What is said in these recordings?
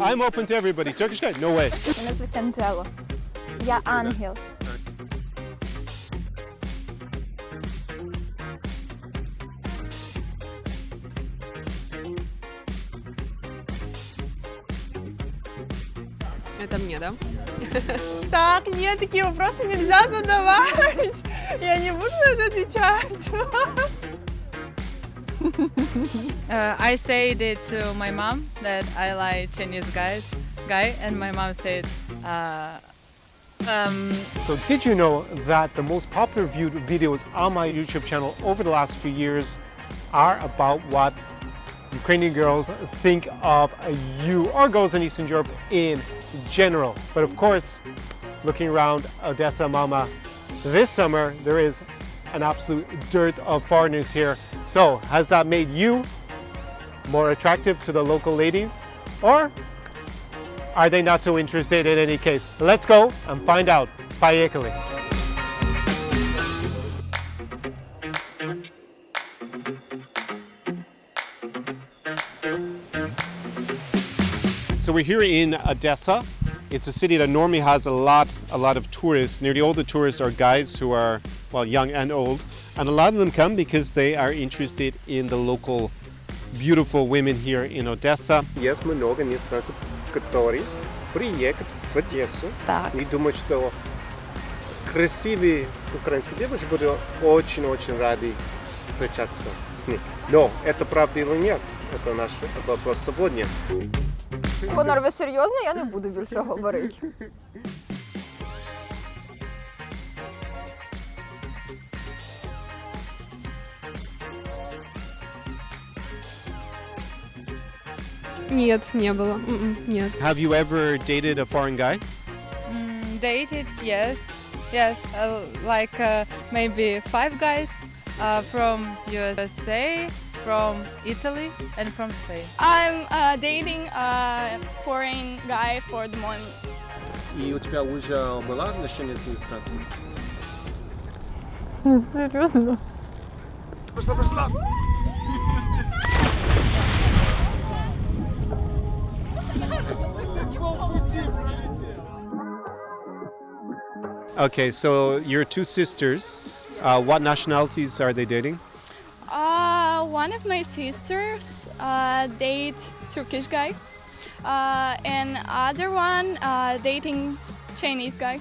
I'm open to everybody. Turkish guy? No way. Мене звуть Анджело. Я ангел. Это мне, да? Так, нет, такие вопросы нельзя задавать. Я не буду на это отвечать. I said it to my mom that I like Chinese guy, and my mom said, So did you know that the most popular viewed videos on my YouTube channel over the last few years are about what Ukrainian girls think of you or girls in Eastern Europe in general? But of course, looking around Odessa, Mama, this summer there is an absolute dearth of foreigners here. So has that made you more attractive to the local ladies, or are they not so interested in any case? Let's go and find out. Поехали. So we're here in Odessa. It's a city that normally has a lot of tourists. Nearly all the tourists are guys who are, well, young and old. And a lot of them come because they are interested in the local beautiful women here in Odessa. Есть много иностранцев, которые приехали в Одессу и думают, что красивые украинские девушки будут очень-очень рады встречаться с ними. Но это правда или нет? Это наш вопрос сегодня. Конор, ви серйозно? Я не буду більше говорити. Нет, не было. Нет. Have you ever dated a foreign guy? dated, yes, like maybe 5 guys from USA, from Italy, and from Spain. I'm dating a foreign guy for the moment. И у тебя уже было отношение с иностранцем? Серьезно? Пошла! Okay, so your two sisters, what nationalities are they dating? One of my sisters date Turkish guy, and other one dating Chinese guy.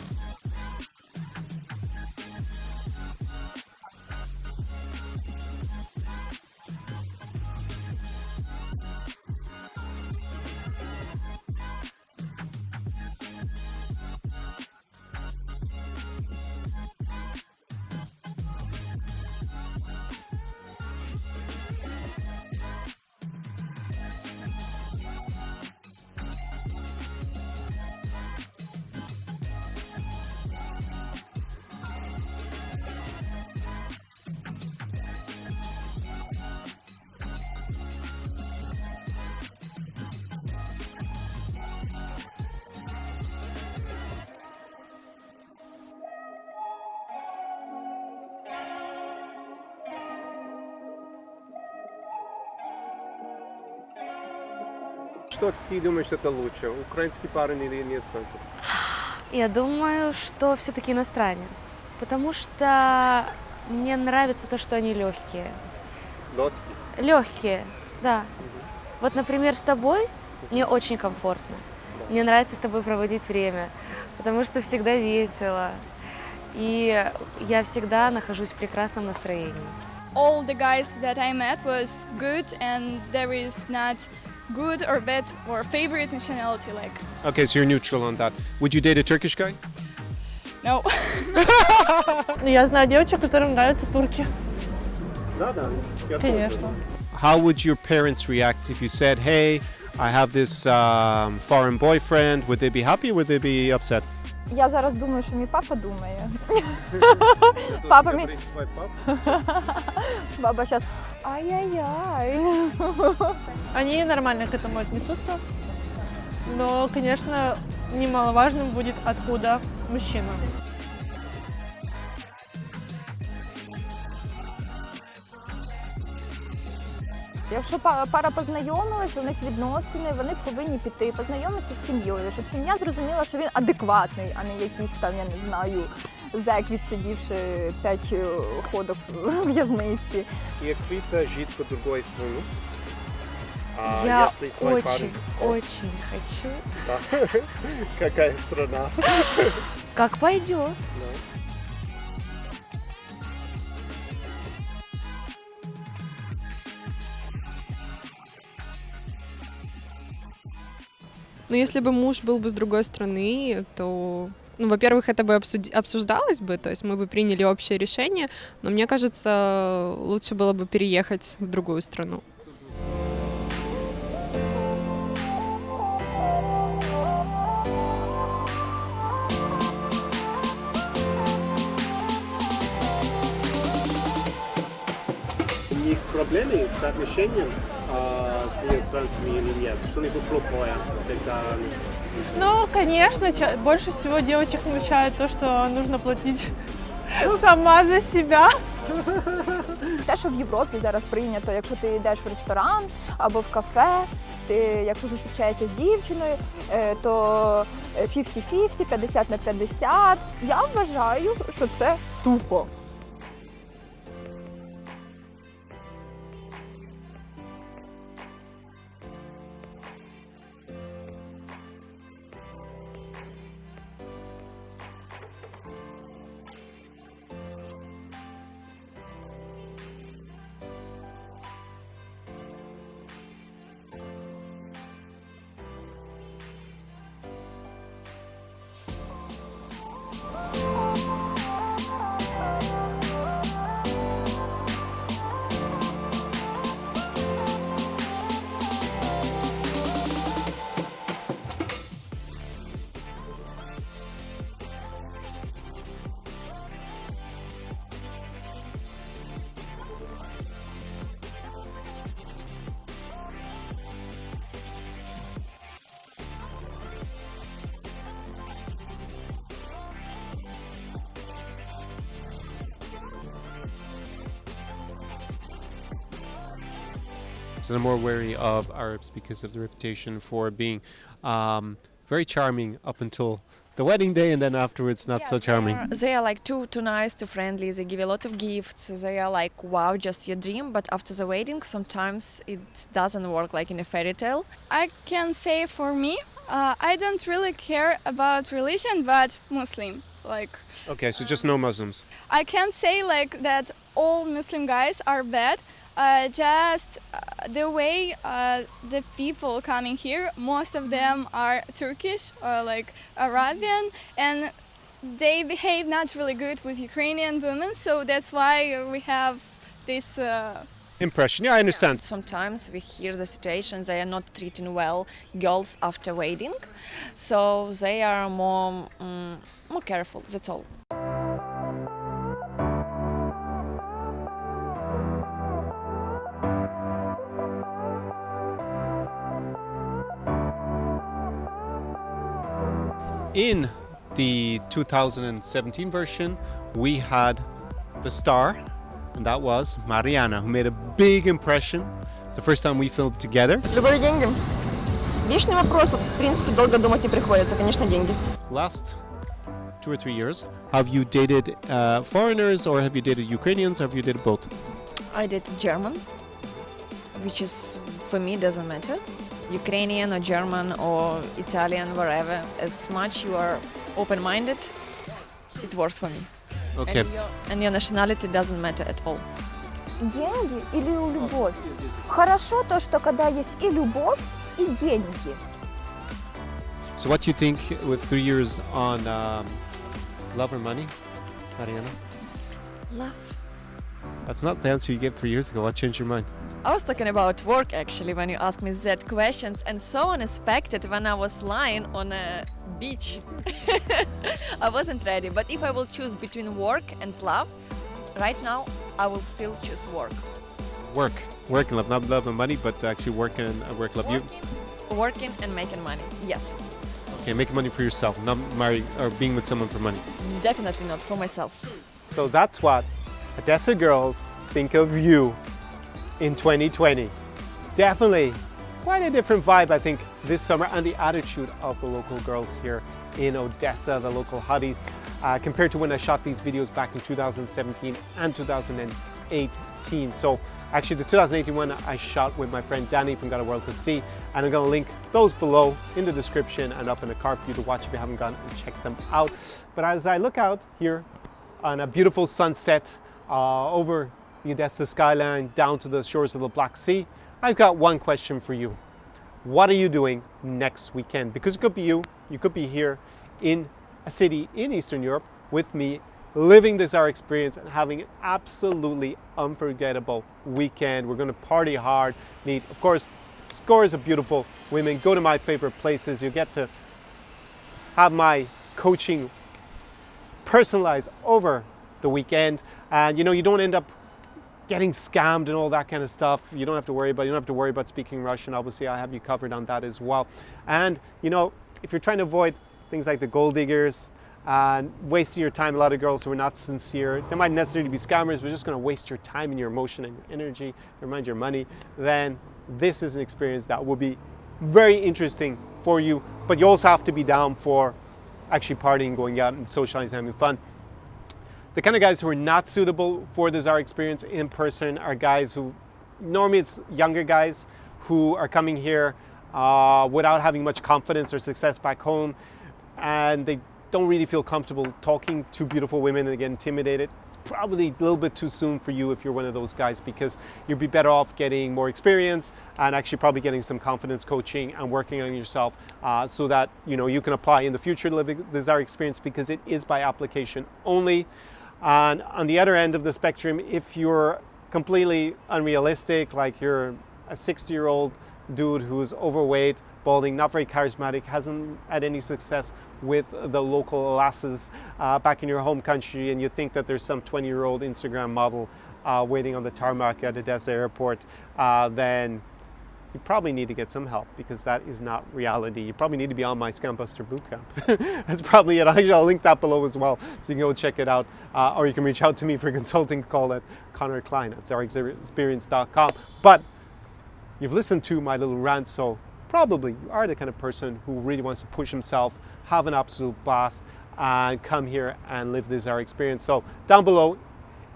Что ты думаешь, это лучше, украинский парень или иностранец? Я думаю, что все-таки иностранец, потому что мне нравится то, что они легкие. Лодки? Легкие, да. Вот, например, с тобой мне очень комфортно. Мне нравится с тобой проводить время, потому что всегда весело. И я всегда нахожусь в прекрасном настроении. All the guys that I met was good, and there is not good or bad or favorite nationality like. Okay, so you're neutral on that. Would you date a Turkish guy? No. Я знаю девочек, которым нравятся турки. Да. Конечно. How would your parents react if you said, hey, I have this foreign boyfriend? Would they be happy or would they be upset? Я зараз думаю, що мій папа думає. Папа мій... Баба зараз... Ай-яй-яй. Они нормально к этому отнесутся. Но, конечно, немаловажным будет, откуда мужчина. Якщо пара познайомилась, у них відносини, вони повинні піти, познайомитися з сім'єю, щоб сім'я зрозуміла, що він адекватний, а не якийсь там, я не знаю, зек, відсидівши 5 ходок в в'язниці. И Аквита жить по другой стране. А Я если твой очень, парень... очень хочу. Да. Какая страна? Как пойдет. Да. Ну, если бы муж был бы с другой страны, то, ну, во-первых, это бы обсуждалось бы, то есть мы бы приняли общее решение, но мне кажется, лучше было бы переехать в другую страну. У них проблемы с отношением с иностранцами или нет? Что-нибудь плохое, когда они... Ну, конечно, больше всего девочек смущает то, что нужно платить сама за себя. Те, що в Європі зараз прийнято, якщо ти йдеш в ресторан або в кафе, ти, якщо зустрічаєшся з дівчиною, то 50-50, 50 на 50. Я вважаю, що це тупо. So they're more wary of Arabs because of the reputation for being very charming up until the wedding day, and then afterwards not so charming. They are like too nice, too friendly. They give a lot of gifts. They are like, wow, just your dream. But after the wedding, sometimes it doesn't work like in a fairy tale. I can say for me, I don't really care about religion, but Muslim. Like, Okay, so just no Muslims. I can't say like that all Muslim guys are bad. Just the way the people coming here, most of them are Turkish or like Arabian, and they behave not really good with Ukrainian women, so that's why we have this Impression, yeah, I understand. Sometimes we hear the situation they are not treating well girls after wedding, so they are more careful. That's all. In the 2017 version, we had the star, and that was Mariana, who made a big impression. It's the first time we filmed together. Любые деньги. Вечный вопрос. В принципе, долго думать не приходится. Конечно, деньги. Last 2 or 3 years, have you dated foreigners, or have you dated Ukrainians, or have you dated both? I did German, which is for me doesn't matter. Ukrainian or German or Italian, wherever. As much you are open-minded, it works for me. Okay. And your nationality doesn't matter at all. Деньги или любовь? Хорошо то, что когда есть и любовь, и деньги. So what do you think with 3 years on love or money, Mariana? Love. That's not the answer you gave 3 years ago. What changed your mind? I was talking about work actually when you asked me that questions, and so unexpected when I was lying on a beach. I wasn't ready, but if I will choose between work and love, right now I will still choose work. Work and love, not love and money, but actually work and work love. You Working and making money, yes. okay? Making money for yourself, not marrying or being with someone for money. Definitely not for myself. So that's what Odessa girls think of you in 2020. Definitely quite a different vibe, I think, this summer, and the attitude of the local girls here in Odessa, the local hotties, compared to when I shot these videos back in 2017 and 2018. So actually the 2018 one I shot with my friend Danny from Got a World to See, and I'm going to link those below in the description and up in the card for you to watch if you haven't gone and checked them out. But as I look out here on a beautiful sunset over the Odessa skyline down to the shores of the Black Sea, I've got one question for you. What are you doing next weekend? Because it could be you could be here in a city in Eastern Europe with me, living this our experience and having an absolutely unforgettable weekend. We're going to party hard, meet, of course, scores of beautiful women, go to my favorite places. You get to have my coaching personalized over the weekend, and you know, you don't end up getting scammed and all that kind of stuff. You don't have to worry about speaking Russian. Obviously, I have you covered on that as well. And you know, if you're trying to avoid things like the gold diggers and wasting your time, a lot of girls who are not sincere, they might necessarily be scammers, but just going to waste your time and your emotion and your energy, never mind your money, then this is an experience that will be very interesting for you. But you also have to be down for actually partying, going out and socializing, having fun. The kind of guys who are not suitable for the Zara experience in person are guys who, normally it's younger guys who are coming here without having much confidence or success back home, and they don't really feel comfortable talking to beautiful women and get intimidated. It's probably a little bit too soon for you if you're one of those guys, because you'd be better off getting more experience and actually probably getting some confidence coaching and working on yourself so that you know you can apply in the future to live the Zara experience, because it is by application only. And on the other end of the spectrum, if you're completely unrealistic, like you're a 60-year-old dude who's overweight, balding, not very charismatic, hasn't had any success with the local lasses back in your home country, and you think that there's some 20-year-old Instagram model waiting on the tarmac at Odessa airport, then you probably need to get some help, because that is not reality. You probably need to be on my Scambuster Bootcamp. That's probably it. I'll link that below as well, so you can go check it out. Or you can reach out to me for a consulting call at Connor Klein at ZaraExperience.com. But you've listened to my little rant, so probably you are the kind of person who really wants to push himself, have an absolute blast, and come here and live this Zara experience. So down below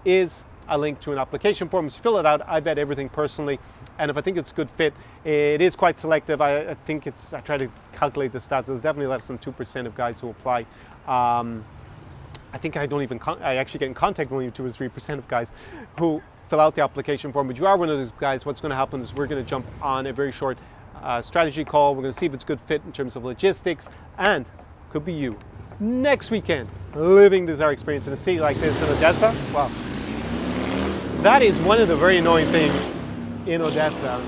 is a link to an application form. So fill it out. I vet everything personally, and if I think it's a good fit, it is quite selective. I think it's, I try to calculate the stats, there's definitely less than 2% of guys who apply. I think I actually get in contact with only 2 or 3% of guys who fill out the application form. But you are one of those guys, what's going to happen is we're going to jump on a very short strategy call. We're going to see if it's a good fit in terms of logistics, and could be you next weekend living the Zara experience in a city like this in Odessa. Wow. That is one of the very annoying things in Odessa,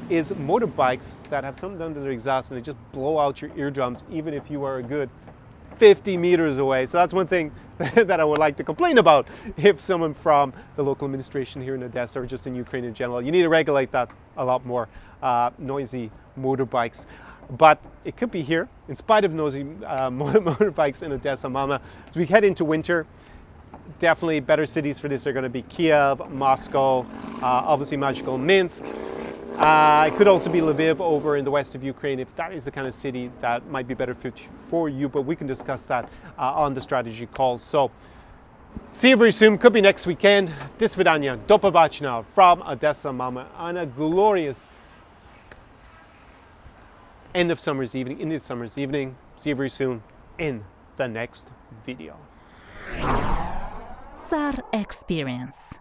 is motorbikes that have something done to their exhaust and they just blow out your eardrums even if you are a good 50 meters away. So that's one thing that I would like to complain about if someone from the local administration here in Odessa or just in Ukraine in general. You need to regulate that a lot more, noisy motorbikes. But it could be here, in spite of noisy motorbikes in Odessa, Mama. As we head into winter, definitely better cities for this are going to be Kiev, Moscow, obviously magical Minsk. It could also be Lviv over in the west of Ukraine, if that is the kind of city that might be better fit for you, but we can discuss that on the strategy calls. So see you very soon, could be next weekend. Do svidaniya, do pobachення from Odessa, Mama, on a glorious end of summer's evening. See you very soon in the next video. Zara Experience.